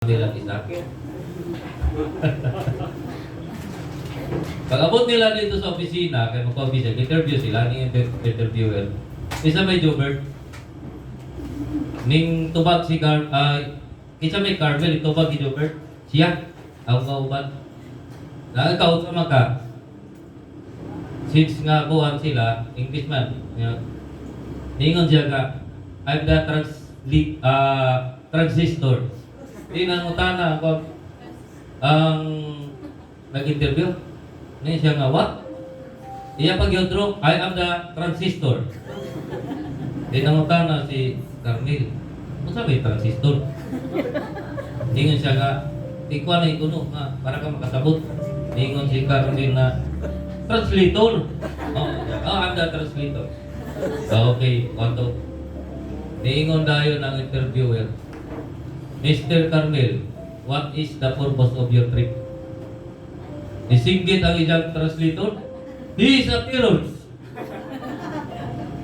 nila isa. Pag abot nila dito sa opisina, kaya magpa-visa, interview sila, ni interviewer. Isa may Jobert. Ning tubag si isa may Carmel, tubag si Jobert. Siya, ako kauban. Nakakaut sa maka. Since nga buwan sila, Englishman. Ningon siya ka, I'm the transistor. Di nangutana ako ang nag-interview. Ngayon siya nga, what? Iya pag yodro, I am the transistor. Di nangutana si Carmel. Ano sabi transistor? Ningon siya nga, ikaw na ikuno nga, para ka makasabot. Ningon si Carmel na, translator. I'm the translator. Okay, wanto. Niingon dayo ng interviewer. Mr. Carmel, what is the purpose of your trip? Isinggit ang isang translator. He is a terrorist.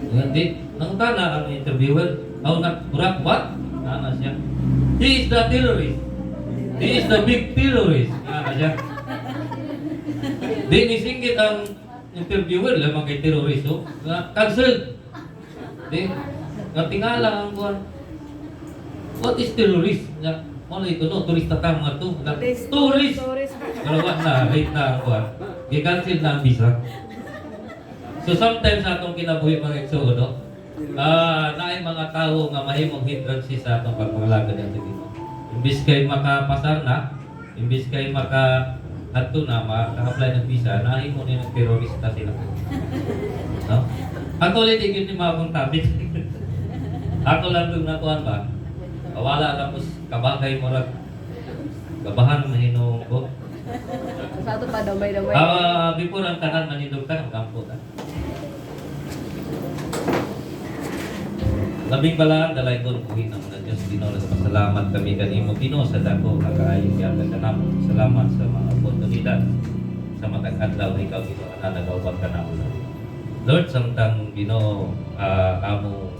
Hindi, nangutana ang interviewer. Burak, what? Nana siya. He is the terrorist. He is the big terrorist. Nana siya. Di nisinggit ang interviewer, lamang kay terrorist. Cancel. Di, natingala ang buwan. What is terrorist? Ano ito no? Turista ka mga to. Tourist! Pero what na? Rate na ang buwan. I-cancel na ang visa. So sometimes atong kinabuhi mga eksodo, naay mga tao nga mahimong hindrance sa atong pagpangalaga dito. Imbis kay makapasar na, imbis kay adto na maka-apply ng visa, nahimo ni ng terorista sila. No? Actually, di gini mabang topic. Ako lang itong nakuhan ba? Wala tapos kabagay mo rin. Gabahan mahinong ko. Sa ito pa, damay-damay. Before ang tanan manindog ka, ang kampo ta. Labing balaan, dalay ko ng ng mga Diyos, Ginoo, nagpasalamat kami kanimo, Ginoo, sa dako, kakaayong yata ka naman. Salamat sa mga oportunidad, sa matag-adlaw na ikaw, Ginoo, na nagawag ka naman. Lord, samtang Ginoo, amo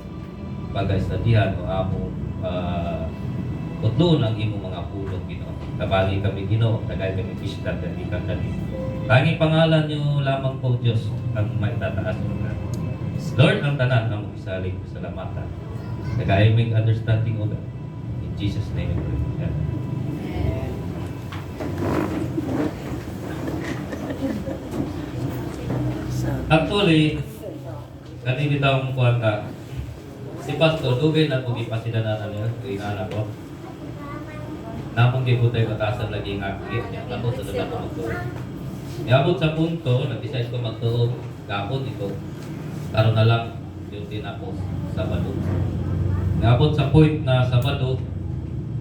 pag-estadihan o amo utloon ang imong mga pulong, Ginoo. Kabali kami, Ginoo, tagay kami pista, dali kang dali. Tanging pangalan niyo lamang po, Diyos, ang may tataas mo ka. Lord, ang tanan ang isalig sa salamatan. Nag-aiming understanding of it. In Jesus' name, we pray. Amen. Actually, kanina taong kuwanta, si Pastor, dugay na kung ipasidanan niya, kay anak ko. Napong kibutay matasan lagi nga, ako sa dapat ko magtuod. Iabot sa punto, nag-decide ko magtuod, gapon ito. Karon na lang yung tinapos Sabado. Naabot sa point na Sabado,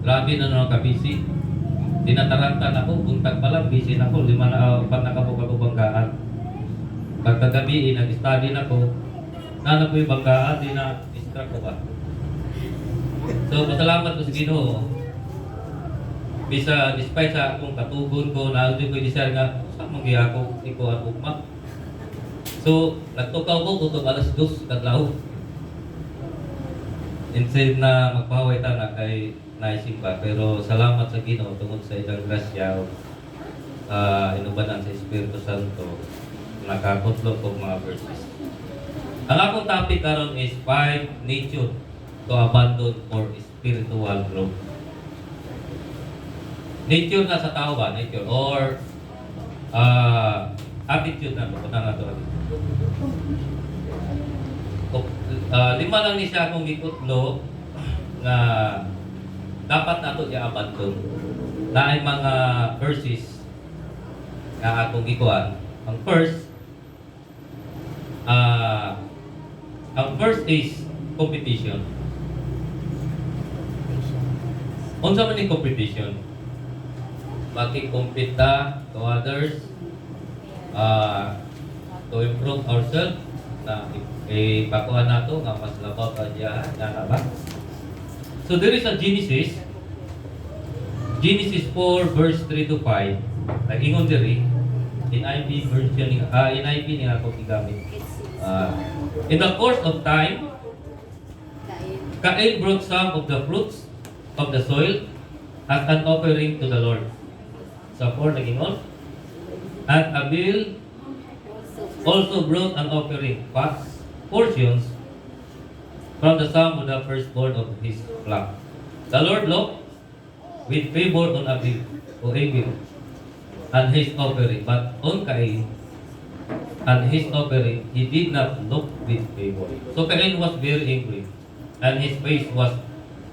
grabe na nung kabisi. Tinataranta na ko, buntag pa lang, busy na ko, 5 na nakabog ako banggaan. Pagkagabi, nag-study na ko, nanap ko yung banggaan, di na distract ko ba. So, pasalamat ko sa Ginoo. Bisa, despite sa akong katugon ko, naudin ko i-desire nga, saan mag-iya ako, ikaw ang ukma. So, nagtukaw ko kung alas 2 kadlaw. Instead na magpahaway ta na kay naisimba, pero salamat sa Ginoo tungod sa ilang grasya inubanan sa Espiritu Santo, nakakutlog ko mga verses. Ang akong topic karon is 5 nature to abandon for spiritual growth. Nature na sa tao ba? Nature or attitude na ito. Punta na ito. 5 lang ni siya akong gikutlo na dapat na ito i-abandon. Na ay mga verses na akong gikuhan. Ang first is competition. Unsa man ni competition? Maki-compete to others, to improve ourselves, na ipakuha nato nga mas labaw pa diya na ba. So there is a Genesis 4 verse 3 to 5. Nag-ingon diri NIV version NIV ni ako gigamit. In the course of time, Cain brought some of the fruits of the soil as an offering to the Lord. Sa 4 naging on. And Abel also brought an offering, portions from the sum of the firstborn of his flock. The Lord looked with favor on Abel, and his offering, but on Cain and his offering, he did not look with favor. So Cain was very angry, and his face was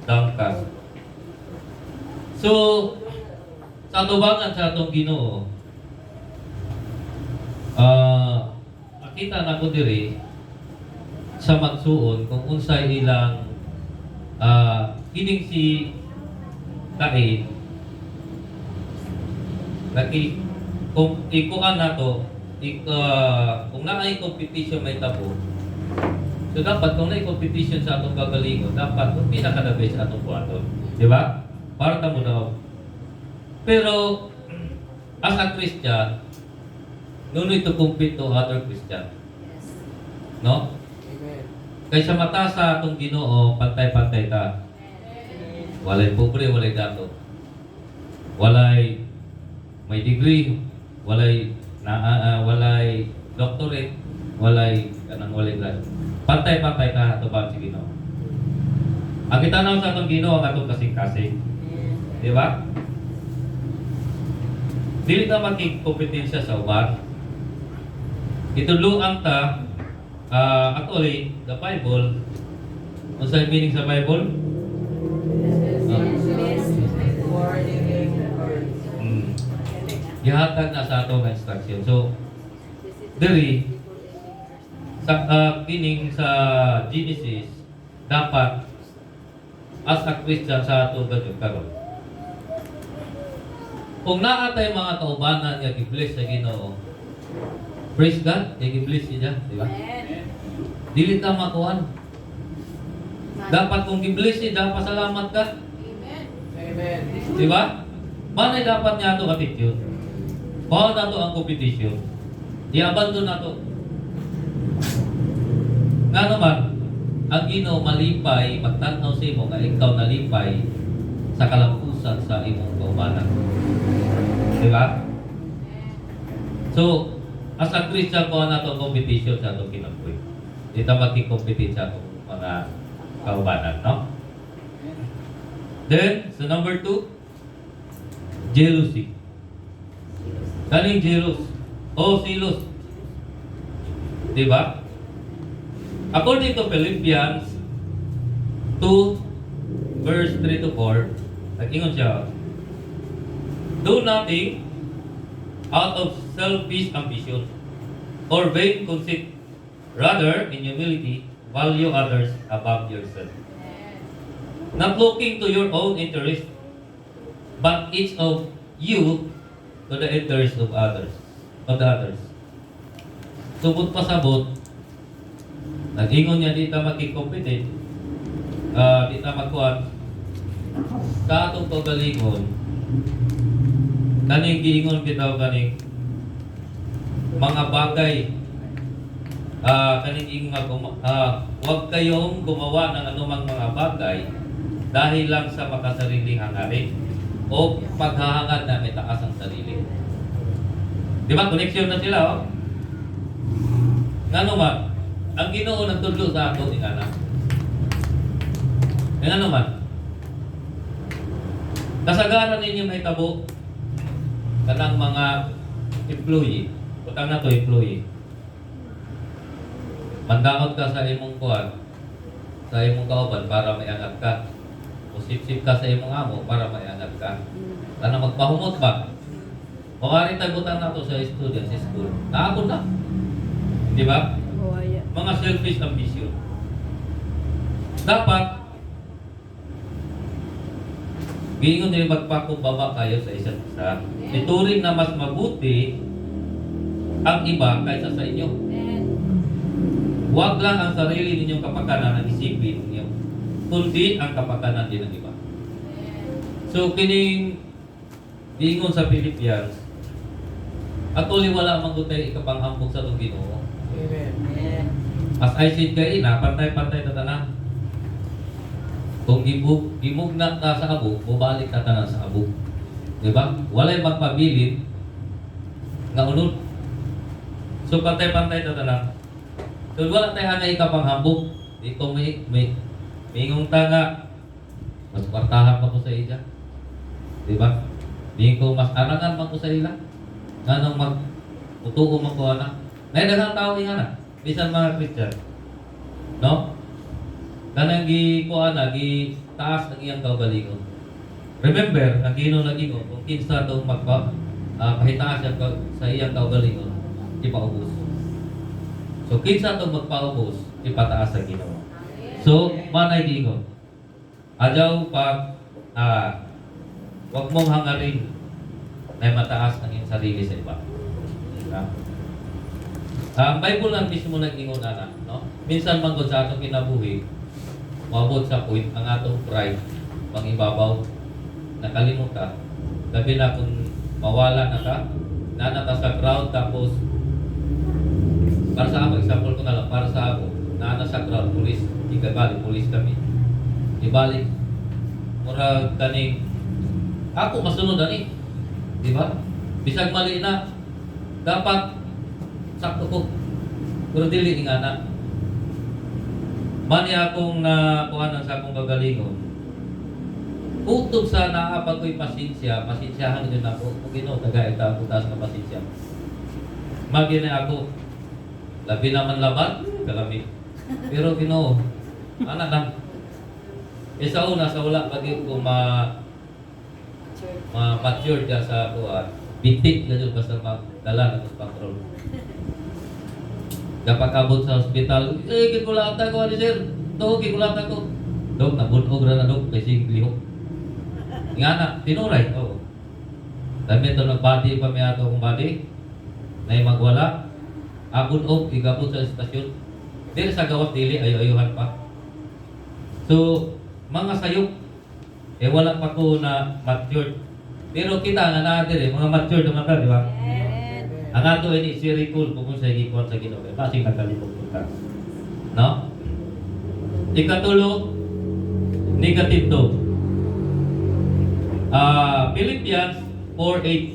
downcast. So, sa atubangan sa atong Ginoo, nakita na ko diri sa magsuon kung unsay ilang kining si Cain kung ikuan nato kung naay competition may tabo, so dapat kung naay competition sa atong kagalingon, dapat kung pinaka-the best atong buhaton, di ba? Para ta mo daw. Pero as a Christian, no need to compete to other Christian. No? Amen. Kaysa mata sa atong Ginoo, pantay-pantay ta. Walay pobre, walay dato. Walay may degree, walay walay doctorate, walay grad. Pantay-pantay ta ato ba si Ginoo. Ang kitanaw sa atong Ginoo ang atong kasing-kasing. Di ba? Dili ta makikopetensya sa uban. Ituluang ta actually the Bible, unsay meaning sa Bible? Gihatag na sa atong instruction. So diri sa kining sa Genesis dapat as a Christian sa ato gadyo karon. Kung naa tay mga kaubanan nga gi-bless sa Ginoo, praise God, gi-bless siya, di ba? Dili ta makuan. Dapat kung gi-bless siya, pasalamat ka. Amen. Di ba? Manay dapat niya ito attitude. Bawal na ito ang competition. I-abandon na ito. Nga naman, ang Ginoo malipay, magtanaw sa imo nga ikaw nalipay sa kalampusan sa imong kaubanan. Di ba? So, as a Christian ko na itong competition sa itong kinabuhi. Di ta magkikompete sa itong mga kaubanan, no? Then, so number 2, jealousy. Kaning jealous o silos. Di ba? According to Philippians 2 verse 3 to 4, nag-ingon siya, do nothing out of selfish ambition or vain conceit. Rather, in humility, value others above yourself. Not looking to your own interest, but each of you to the interest of others. Subot pasabot, nag-ingon niya di ta makikompete, di ta magkuhan sa atong pagalingon. Kaning giingon bitaw kaning mga bagay, kaning ingon huwag kayong gumawa ng anumang mga bagay dahil lang sa makasariling hangarin o paghahangad na may taas ang sarili. Di ba? Connection na sila, oh. Nga naman, ang Ginoo nagtudlo sa ato ingana. Nga naman, kasagaran ninyo may tabo kanang mga employee, utang na to employee. Mandaot ka sa imong kuwan, sa imong kauban para may angat ka. O sip-sip ka sa imong amo para may angat ka. Kana magpahumot ba? Mawari tagutan na to sa student sa school. Naabot na. Di ba? Mga selfish ambition. Dapat giingon din magpakumbaba kayo sa isa't isa. Ituring na mas mabuti ang iba kaysa sa inyo. Huwag lang ang sarili ninyong kapakanan ang isipin ninyo, kundi ang kapakanan din ng iba. So, kining giingon sa Philippians, actually wala mangutay ikapanghambog sa itong Ginoo. Amen. As I said kayo, pantay-pantay na tanan. Kung gimugna ta sa abo, mubalik ta tanan sa abo. Di ba? Walay magpabilin nga unod. So pantay-pantay ta tanan. So wala tayo hanay ikapanghambog. Dito may ingong tanga. Mas kwartahan pa ko sa iya. Di ba? Di ko mas arangan pa ko sa ila. Nganong utuo man ko ana. Nay daghang tao ingana. Bisan mga Christian. No? Kanang gi ko ana gi taas ang iyang kaugalingon. Remember, ang Ginoo nagingon kung kinsa daw pahitaas siya sa iyang kaugalingon, ipaubos. So kinsa daw magpaubos, ipataas sa Ginoo. So manay gingon. Adyaw pag wag mong hangarin na mataas ng iyong sarili sa iba. Ang Bible lang mismo nag-ingon ana, no? Minsan man gud sa atong kinabuhi, maabot sa point ang atong pride, pangibabaw, nakalimutan. Labi na kung mawala na ka, nanata sa crowd, tapos para sa ako, example ko na lang, para sa ako, nana sa crowd, pulis, ikabalik, pulis kami. Ibalik, mura kaning, ako masunod ani, di ba? Bisag mali na, dapat sakto ko. Pero dili nga na. Mani akong nakuha sa akong gagalingon. Utog sa naapag ko'y pasensya, pasensyahan din ako. Kung Ginoo, tagay ta ako taas ng pasensya. Magina ako. Labi naman laban, kalami. Pero Ginoo, ana lang. Sa una, sa wala, pag ko ma-mature ka sa kuha, bitik ka dyan basta magdala ng patrol. Dapat abot sa ospital, kikulata ko, ano sir? Ito, kikulata ko. Dok, nabunog na dok, kasi lihok. Nga na, tinuray, oo. Dami ito nagbati pa may ato kong bati, na magwala, abunog, igabot sa estasyon. Dili sa gawat, dili, ayo-ayuhan pa. So, mga sayok, wala pa ko na matured. Pero kita nga natin mga matured naman ka, di ba? Ang ato ini is very cool kung sa gikuan sa Ginoo. Basing nagkalipog ka. No? Ikatulo, negative to. Philippians 4:8.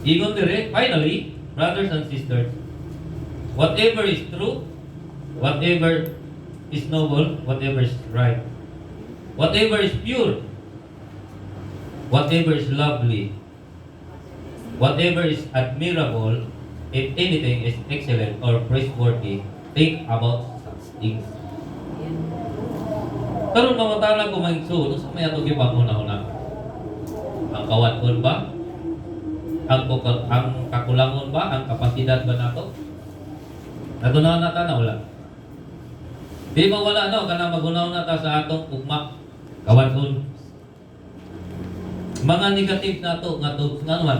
Ingon dire, finally, brothers and sisters, whatever is true, whatever is noble, whatever is right, whatever is pure, whatever is lovely, whatever is admirable, if anything is excellent or praiseworthy, think about such things. Karon mamatanan ko mangso, sa may ato gibangon na una. Ang kawaton ba? Ang kakulangon ba? Ang kapasidad ba nato? Nagunaw na ta na wala. Di ba wala no? Kanang magunaw na ta sa atong ugma. Kawaton. Mga negative na to, nga naman.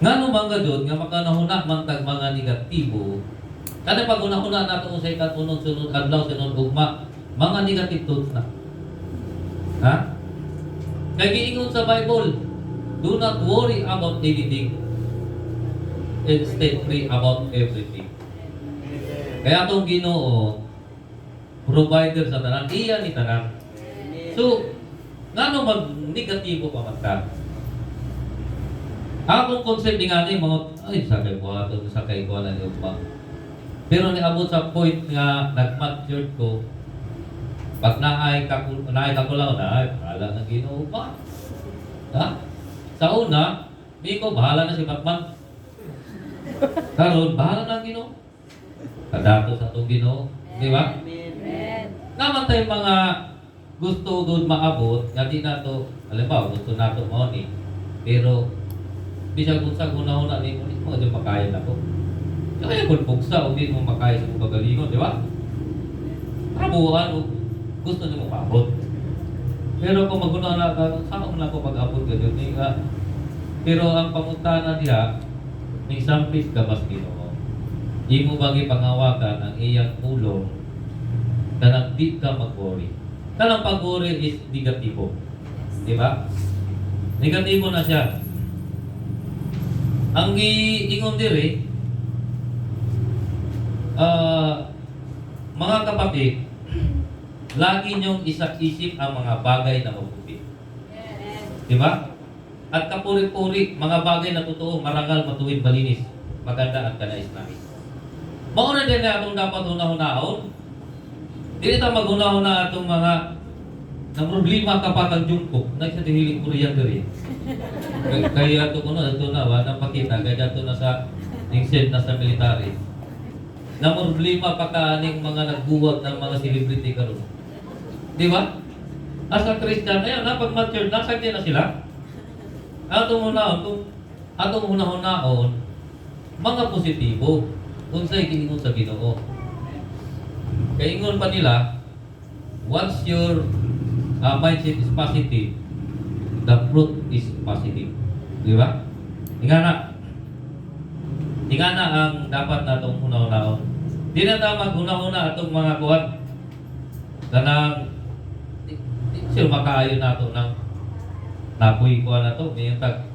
Nga naman nga doon, nga makanahuna man tag mga negatibo, kada pag una-una nato kung sa ikat-unod-sunod adlaw sunod ugma, mga negative thoughts na. Ha? Kaya giingon sa Bible, do not worry about anything. Instead, pray about everything. Kaya itong Ginoo, provider sa tanan, iya ni tanan. So, nga no mag-negatibo pa man ka. Akong concept nga ni mga, ay, sakay ko ato, sakay ko na niyo pa. Pero niabot sa point nga, nag-mature ko, pag naay kakulaw na, ay, bahala na Ginoo pa. Ha? Sa una, di ko, bahala na si Batman. Karon, bahala na Ginoo. Kadato sa itong Ginoo. Di ba? Naman tayo mga gusto doon maabot, nga di na to, alam ba, gusto na to money. Pero, bisag kung sa una-una ni mo, di makaya na ko. Kaya kung pugsa, o di mo makaya sa mga gagalingon, di ba? Trabuhan, o gusto niyo mo maabot. Pero kung maguna na ka, saan mo na ako mag-abot ka dyan? Pero ang pangutana niya, may sampis ka mas Ginoo. Di mo bagi pangawakan ang iyang tulong na di ka mag-worry. Kanang pag-worry is negatibo. Di ba? Negatibo na siya. Ang giingon diri, mga kapatid, lagi niyong isip ang mga bagay na mabuti. Di ba? At kapuri-puri, mga bagay na totoo, marangal, matuwid, malinis, maganda at kanais-nais. Mauna din na itong dapat hunahunahon. Di ito maghunahuna itong mga na problema kapag ang jungkok na sa dihiling Korean diri. Kaya ito ko na, wala pakita, kaya ito na sa ningsid na sa military. Na problema pa kaaning mga nagbuwag ng mga celebrity karon. Di ba? As a Christian, ayun na, pag mature, nasagyan na sila. Atong hunahon, mga positibo, kung sa'y giningon sa Ginoo. Kaya ingon pa nila, once your mindset is positive, the fruit is positive. Di ba? Ingana ang dapat natong hunahon. Di na tayo maghunahuna atong mga kuwan. Kanang sila makaayon nato ng napoy kuwan na to. May yung tag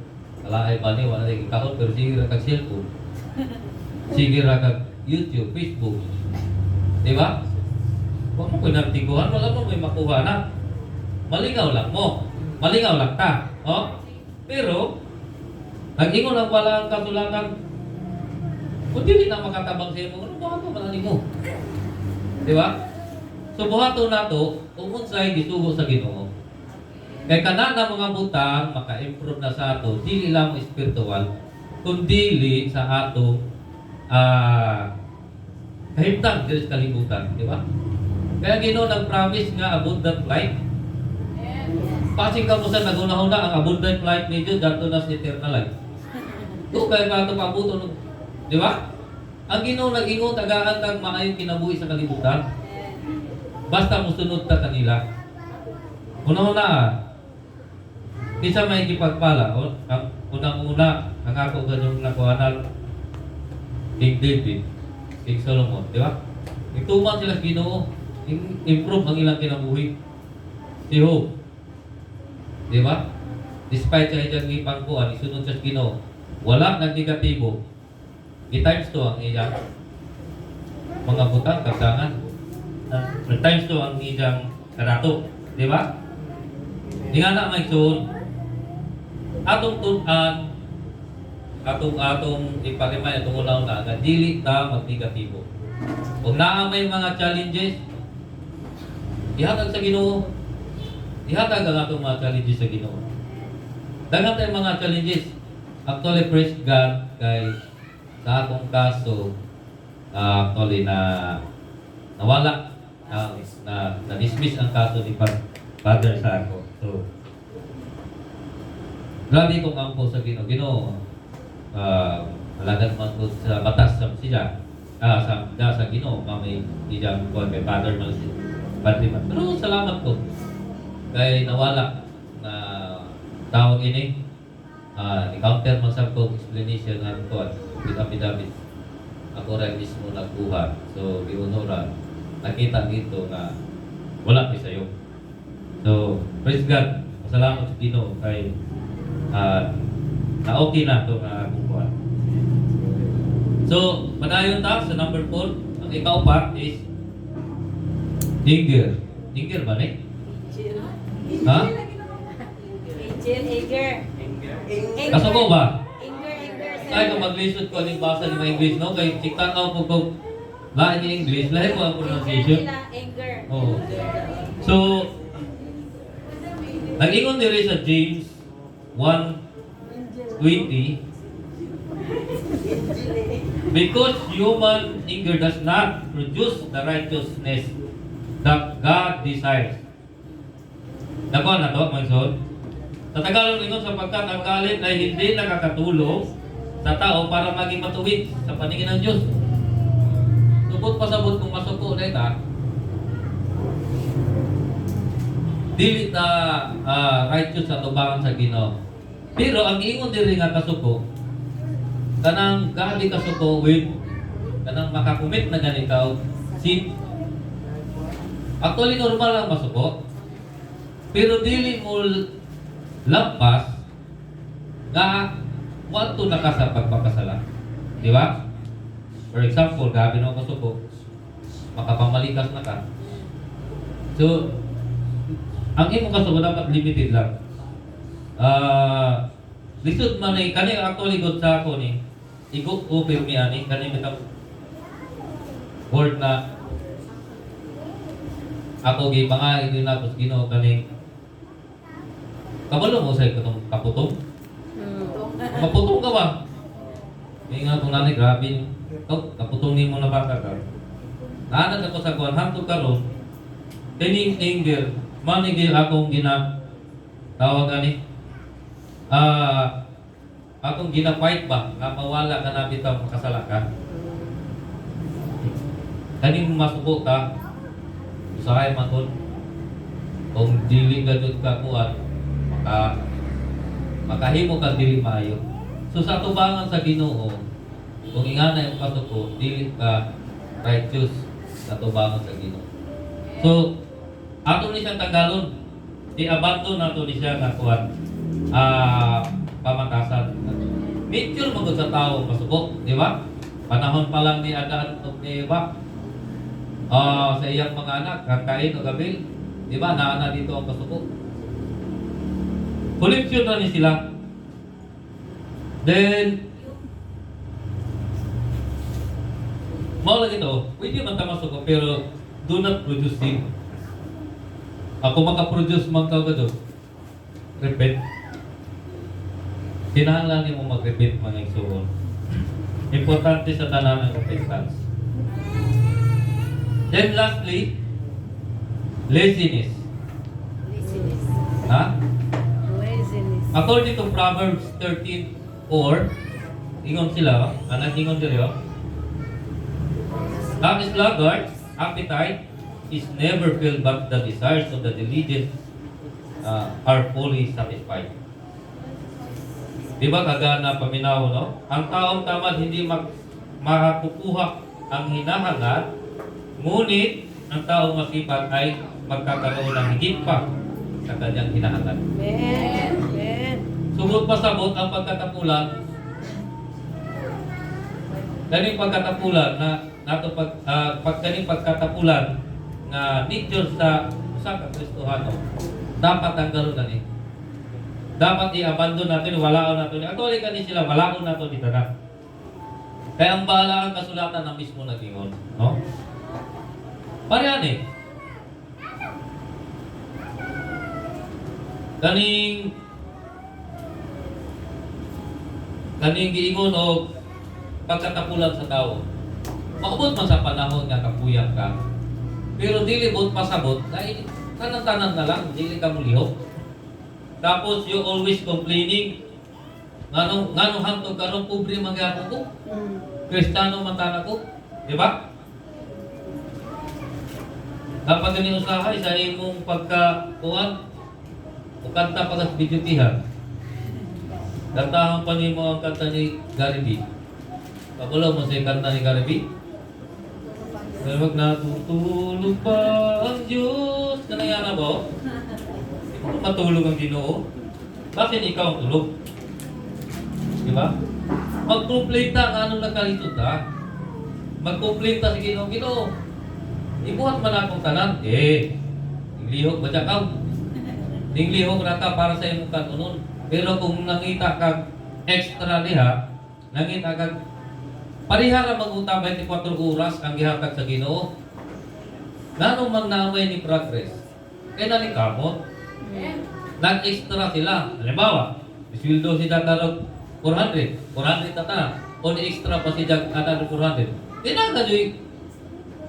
alaay ba ni wala naging kaon pero sige ra kag cellphone. Sige ra kag YouTube, Facebook. Di ba? Huwag mo pinagtiguan, wala mo may makuha na. Malingaw lang mo. Malingaw lang ta. Oh? Pero, nag-ingon ang pala ang kasulatan, kung di na makatabang sa iyo, ano buhato malani mo? Di ba? So buhato na to, kung unsay gisugo sa Ginoo. Kaya kana na mga butang, maka-improve na sa ato, dili lang spiritual, kundi sa ato kahimtang dili sa kalibutan, di ba? Kaya Ginoo nag-promise nga abundant life. Pasing ka mo sa nagunahuna ang abundant life ni Diyos dato na sa eternal life. Ito kaya ka ito pabuto. Di ba? Ang Ginoo nag-ingon tagaan kang maayong kinabuhi sa kalibutan. Basta mo sunod ta kanila. Una-una, isa may gipagpala. Unang-una, ang ako ganyong nakuhanan, King David, King Solomon. Di ba? Ituman sila sa Ginoo, improve ang ilang kinabuhi. Si Job. Di ba? Despite sa iyang ipangkuhan, isunod sa Ginoo, wala nang negatibo. I-times to ang iyang mga butang, kagsangan. Times to ang iyang karato. Di ba? Di nga na may soon. Atong tunan, atong iparimay, atong una-una, na dili ta mag-negatibo. Kung naamay mga challenges, ihatag sa Ginoo. Ihatag ang atong mga challenges sa Ginoo. Daghang tayong mga challenges. Actually, praise God kay sa akong kaso actually nawala na dismiss ang kaso ni Father sa ako. So grabe kong ampo sa Ginoo. Ginoo halagan man ko sa batas sa siya. Sa Ginoo may iyang kuan kay Father man siya. Pero salamat ko kay nawala na tawag ini ni-counter man sa kong explanation ng kuan with affidavit. Ako rin mismo nagbuhat. So, giunuran. Nakita dito na wala pa sa'yo. So, praise God. Masalamat sa Ginoo kay na okay na ito na akong kuhan. So, padayon ta sa number 4. Ang ikaupat is Inger. Inger ba ni? Ha? Inger. Kasuko ba? Inger. Kaya kung mag-lisod ko aling basa ni mga English, no? Kaya tiktan ako kung lahat niya English, lahat ko ang pronunciation. Inger. Oh. So, nag-ingon diri sa James 1:20, because human anger does not produce the righteousness that God desires. Nakuha na to, mga son? Sa Tagalog ningon, sapagkat ang galit ay hindi nakakatulong sa tao para maging matuwid sa paningin ng Diyos. Subot pasabot kung masuko na ita, dili ta righteous sa tubangan sa Ginoo. Pero ang giingon diri nga kasuko, kanang gabi kasuko with kanang makakumit na ganitaw sin. Actually normal lang masuko. Pero dili mo lampas nga wato na ka sa pagpapasala. Di ba? For example, gabi na kasuko, makapamalikas na ka. So, ang imo kasugod dapat limited lang. Lisod man ni kani actually good sa ako ni igo over mi ani kani bitang word na ako gi mga ito na tapos Ginoo kani kabalo mo sa itong kaputong. Kaputong ka ba? May nga kung nanay grabe kaputong ni mo na baka ka. Naanan ako sa kuwan hangtod karon kining anger manigil akong tawag ani akong gina-fight ba nga mawala ka na bitaw makasala ka. Kaning masuko ka usahay man kon kung dili ka jud ka kuan makahimo ka dili maayo. So sa tubangan sa Ginoo kung ingana yung pasuko dili ka righteous sa tubangan sa Ginoo. So ato ni siya tagalon i-abandon nato ni siya nga kuan pamakasan. Nature mo sa tao masuko, di ba? Panahon pa lang ni Adan o ni Eva. Sa iyang mga anak, Kain o Gabil, di ba? Naana dito ang pasuko. Koleksyon na ni sila. Then, mau lagi ito, pwede man ta masuko, pero do not produce sin. Ako makaproduce man ka ba repent. Kinahanglan nimo mag-repent mga igsoon. Importante sa tanan ng repentance. Then lastly, laziness. Laziness. Ha? Laziness. According to Proverbs 13 or ingon sila, anak ingon diri oh. As sluggard, appetite is never filled, but the desires of the diligent are fully satisfied. Di ba kagana paminaw, no? Ang taong tamad hindi makakukuha ang hinahangad, ngunit ang taong masipag ay magkakaroon ng higit pa sa kanyang hinahangad. Amen. Amen. Sugod pasabot ang pagkatapulan. Kaning pagkatapulan kaning pagkatapulan nga nature sa usa ka Kristohano dapat tanggalon na ni. Dapat i-abandon natin, walaon natin. Actually, kani sila, walaon natin dito na. Kaya ang bahala ang kasulatan na mismo nag-ingon. No? Parihan eh. Kaning giingon o pagkatapulan sa tao. Maubot man sa panahon nga kapuyan ka. Pero dili bot pasabot, dahil tanan-tanan na lang, dili ka mulihok. Tapos you always complaining. Nganong hangtod karon pobre man gyapon ko. Kristiyano man tana ko, di ba? Dapat gani usahay sa imong pagkakuan o kanta pagas bidyutihan. Kantahan pa nimo ang kanta ni Gary B. Pakulo mo sa kanta ni Gary B. Wag natutulog pa ang Diyos. Kanaya na ba? Kung matulog ang Ginoo, bakit ikaw ang tulog? Di ba? Mag-complain ta nga anong nagkalisod ta. Mag-complain ta sa Ginoo, Ginoo. Ibuhat man akong tanan. Ninglihok ba dyan ka? Ninglihok na ka para sa imong kanunon. Pero kung nangita kag extra liha, nangita kag parihara mag-utang 24 oras ang gihatag sa Ginoo. Nanong mang naamay ni progress? Kaya nalikamot. Nag-extra sila. Halimbawa, iswildo si Dagarog 400 tata. O ni-extra pa si Dagarog 400. Tinagajoy.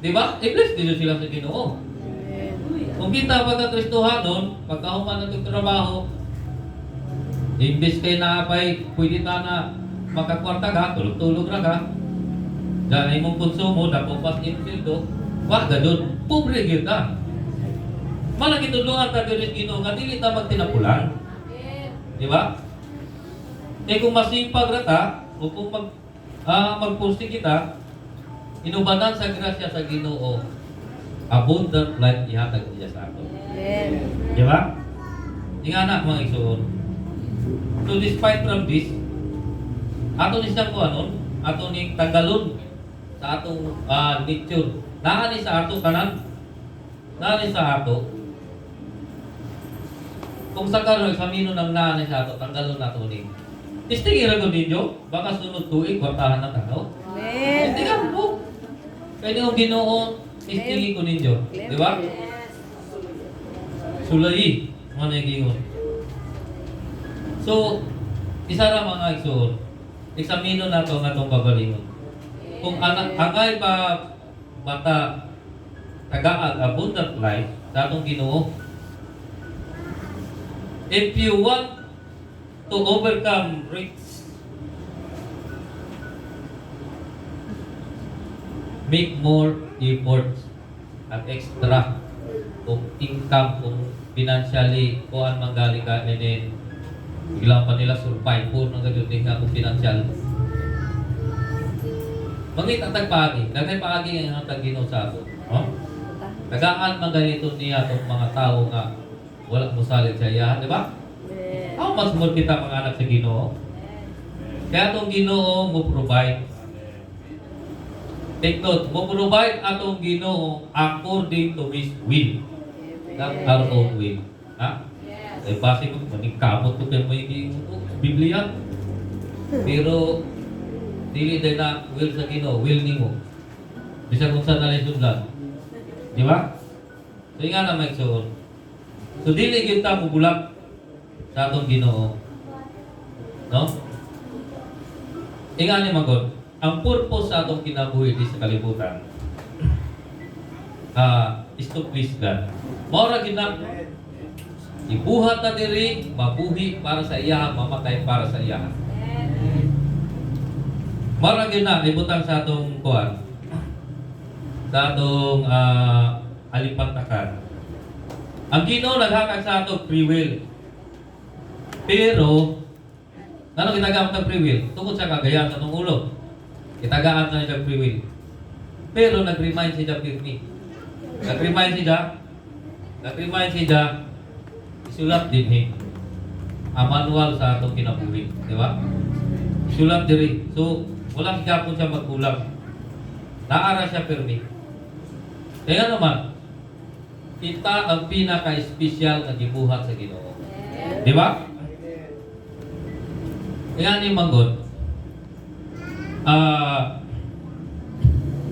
Di ba? I-bless din sila sa Ginoo. Kung kita pagka-Kristohanon, pagkahuman ng trabaho, imbes kay naapay, pwede ta na makakwarta ka, tulog-tulog na ka. Diyan imong konsumo, dapat yung sweldo, wag doon, pobre gyud ka. Malang itulungan ta diri Ginoo nga dili ta magtinapulan. Di ba? Kung masipag ra ta o kung magpursig kita, inubanan sa grasya sa Ginoo, abundant life ihatag niya sa ato. Amen. Di ba? Ingana mga igsoon. So despite from this, ato ni siyang kuanon, ato ni tanggalon sa atong nature. Naa ni sa ato kanan nani sa ato. Kung sa karon eksamino ng nani sa ato, tanggalon nato ni. Testing ira ko ninyo, baka sunod tuig kwartahan na tao. Amen. Hindi ka po. Kaya yung Ginoo, testing ko ninyo, di ba? Sulay, mga nagingon. So, isa ra mga igsoon, eksamino nato nga itong pagalingon. Kung angay pa bata tagaag abundant life sa atong Ginoo, if you want to overcome risks, make more efforts at extra kung income, kung financially kuan manggali ka and then biglang pa nila survive po ng gadutin nga kung financial. Mangita tagpagi, daghay paagi ang atag Ginoo sa ato, no? Tagaan man ganito niya tong mga tao nga wala mo salit sa iya, di ba? Amen. How much more kita mga anak sa Ginoo? Kaya itong Ginoo mo provide. Take note, mo provide atong Ginoo according to His will, not our own will. Ha? Eh, base ko, maningkamot ko kayo may Biblia. Pero, dili din na will sa Ginoo, will ni mo. Bisa kung saan nalang sundan. Di ba? So, nga na may suon. So, dili kita bubulag sa atong Ginoo. No? Inga ni Magod, ang purpose sa atong kinabuhi di sa kalibutan is to please God. Maura gina ibuhat na diri, mabuhi para sa iya, mamatay para sa iya. Maura gina ibutang sa atong kuan, sa atong alipantakan. Ang Ginoo naghatag sa atong free will. Pero ano ginagamit ng free will? Tungkol sa kagayaan sa itong ulo. Itagaan na niya free will. Pero nag-remind siya pirmi. Nag-remind siya, isulat din ang manual sa atong kinabuhi. Di ba? Isulat diri. So, walang gapon siya magkulang. Naara siya pirmi. Kaya naman, kita ang pinaka-espesyal na gibuhat sa Ginoo. Di ba? Kaya ni Manggod,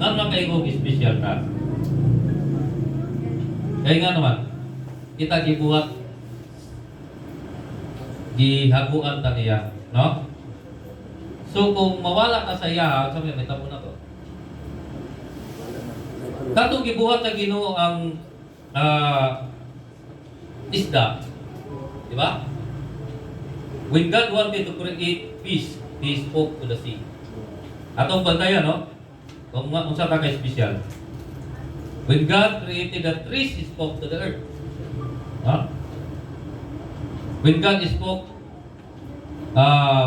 nan na kayo special ka. Kaya nga naman, kita gibuhat, gihaguan ta niya, no? So kung mawala ka sa iya, sabi may tabo na to. Katong gibuhat sa Ginoo ang isda, di ba? When God wanted to create fish, He spoke to the sea. Atong bantayan, no? Kung sa taka special. When God created the trees, He spoke to the earth. Huh? When God spoke,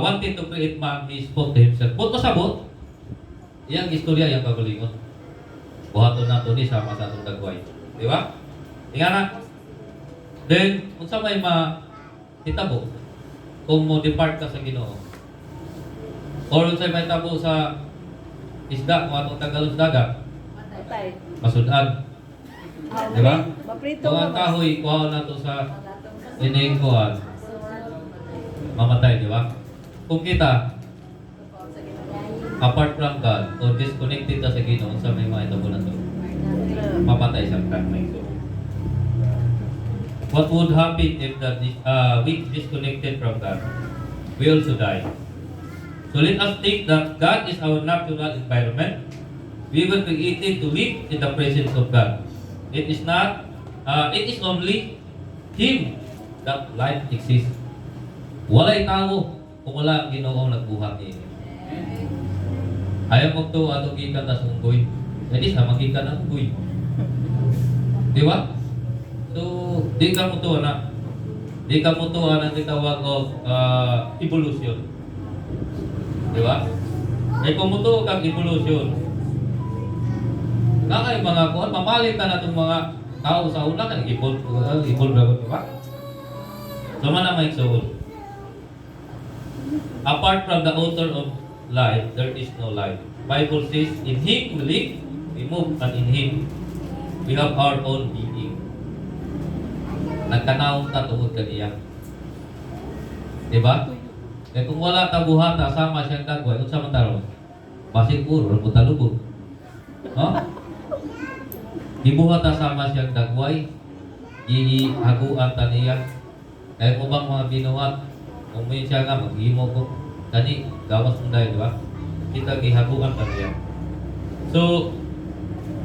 wanted to create man, He spoke to Himself. Buto sa bot, iyang istorya, iyang kagalingon. Buhaton na ito ni sama sa atong dagway. Di ba? Tingnan na. Then, kung sa may hitabo, kung mo depart ka sa Ginoo, or kung sa may tabo sa isda, kung atong Tagalog dagat, Matay. masudan. Di ba? Maprito Kung ang kahoy, kuha na ito sa ining kuhan, mamatay, di ba? Kung kita, apart from God, or disconnected ka sa Ginoo, sa may mga itabo na ito, mapatay sa may ito. What would happen if we disconnected from God? We also die. So let us think that God is our natural environment. We were created to live in the presence of God. It is not, it is only Him that life exists. Walay tao kung wala ang Ginoo nagbuhat niya. Ayaw mo ito atong gikan na sunggoy. Jadi sama gikan na sunggoy. Di ba? So, di ka mo to na. Di ka mo to ang tawag of evolution. Di ba? Eh kung mo to kang evolution, nakay mga kuhan, mamalit na itong mga tao sa una kan evolve dapat, di ba? So man na may soul. Apart from the author of life, there is no life. Bible says, in Him we live, we move, and in Him We have our own being. Nagkanawang ta tungod kaniya. Diba? Kaya kung wala ka buhata, sama siyang dagway, unsa man taro? Basig puro, puta lubog. No? Gibuhata sama siyang dagway, ihaguan ta niya. Kaya kung bang mga binuhat, kung may siya nga, maghimo ko. Kani, gawas mo dahil, diba? Kita gihaguan ta niya. So,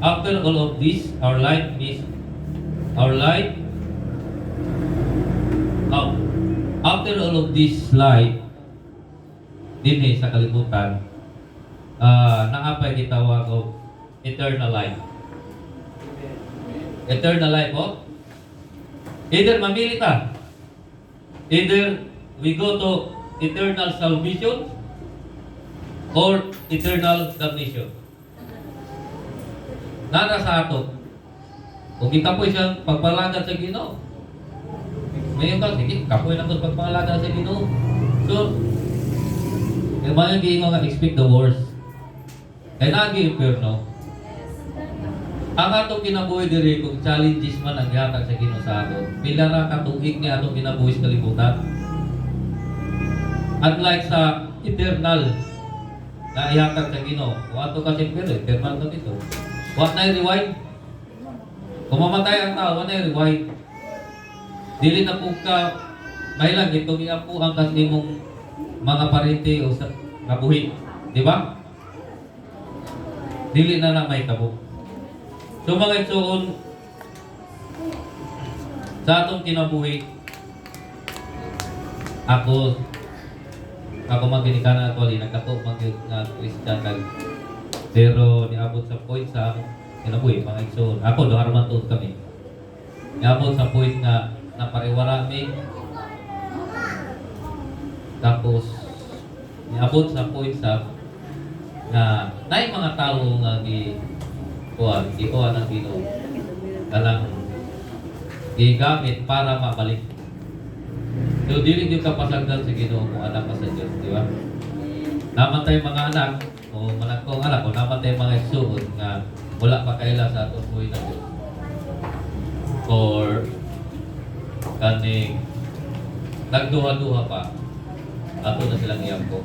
after all of this, our life, after all of this life, din sa kalibutan, naapay gitawag og eternal life. Eternal life, oh? Either mamili ta. Either we go to eternal salvation or eternal damnation. Nara sa ato. Kung ikapoy siyang pagpalagad sa Ginoo, ngayon ka, sige, kapoy na ko pagpalagad sa Ginoo. So, yung mga hindi mo expect the worst. Kaya nag-i-impierno. Ang atong kinabuhi diri kung challenges man ang gihatag sa Ginoo sa ato, pila ra ka tuig ni atong kinabuhi sa kalibutan. Unlike sa eternal na ihatag sa Ginoo, kung ato kasi pero eternal ka dito. What na rewind? Kung mamatay ang tao, what na rewind? Dili na po ka mahilang itong iapo ang kasi mong mga parente o sa kabuhi. Di ba? Dili na na may kabo. So mga itsoon, sa atong kinabuhi, ako maginika na actually, nagdako mag-yun na Christian pero niabot sa point sa akong kinabuhi, mga itsoon. Ako, doon man tuod kami. Niabot sa point na napariwara mi. Tapos, niabot sa point sa na naay mga tao nga ikuha ng Ginoo kanang gigamit para mabalik. So dili gyud ka pasagdan sa Ginoo kung anak ka sa Dios, di ba? Namatay mga anak o managkong anak o namatay mga igsuon nga wala pa kaila sa atong buhay na Dios. Or kaning nagduha-duha pa ato na silang iyangko.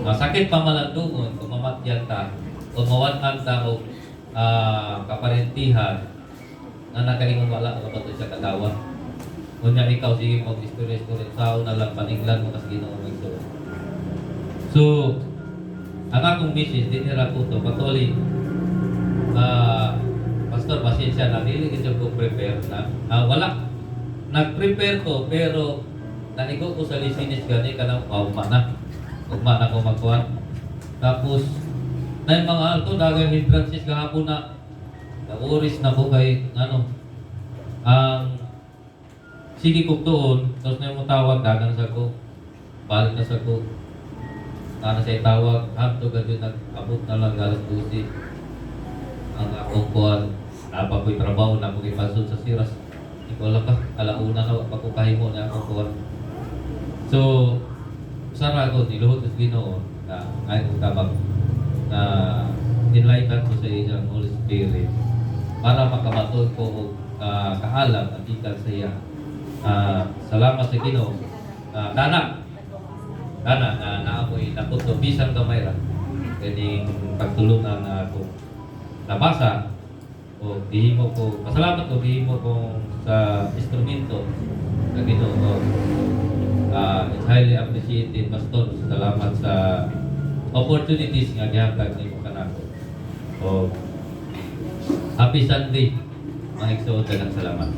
Sakit pa malandungon kung mamatyan ta o mawanan ta o kaparentihan na nakaingon wala ka ba ito siya kagawa. Kunya ikaw sige mag-istorya-istorya sao na lang paninglan mo kasi Ginoo mo ito. So, ang akong message din nila ko ito patuloy Pastor, pasensya na dili kita ko prepare na wala nag-prepare ko pero nanigo ko sa listening gani kanang ugma na ko magkuhan. Tapos na yung mga alto dagang hindrances kahapon na nauris na ko kay ang sige ko doon tapos na yung tawag dagan sa ko balik na sa ko na siya tawag hanto gano'n nag-abot na lang alas 12 ang akong kuhan napapoy trabaho na ko'y pasod sa siras ikaw lang ka alauna na pagkukahimo na akong kuhan. So sara ko niluhod sa Ginoo na ay kong tabang na enlighten ko sa iyang Holy Spirit para makamatod ko kaalam at ikan sa iya. Salamat sa Ginoo. Dana na naamoy naputo bisang gamay ra kaning pagtulungan na ako nabasa o gihimo ko pasalamat ko gihimo ko sa instrumento sa Ginoo. It's highly appreciated, Pastor. Salamat sa opportunities nga gihatag nimo kanako. Happy Sunday, mga igsoon, daghang salamat.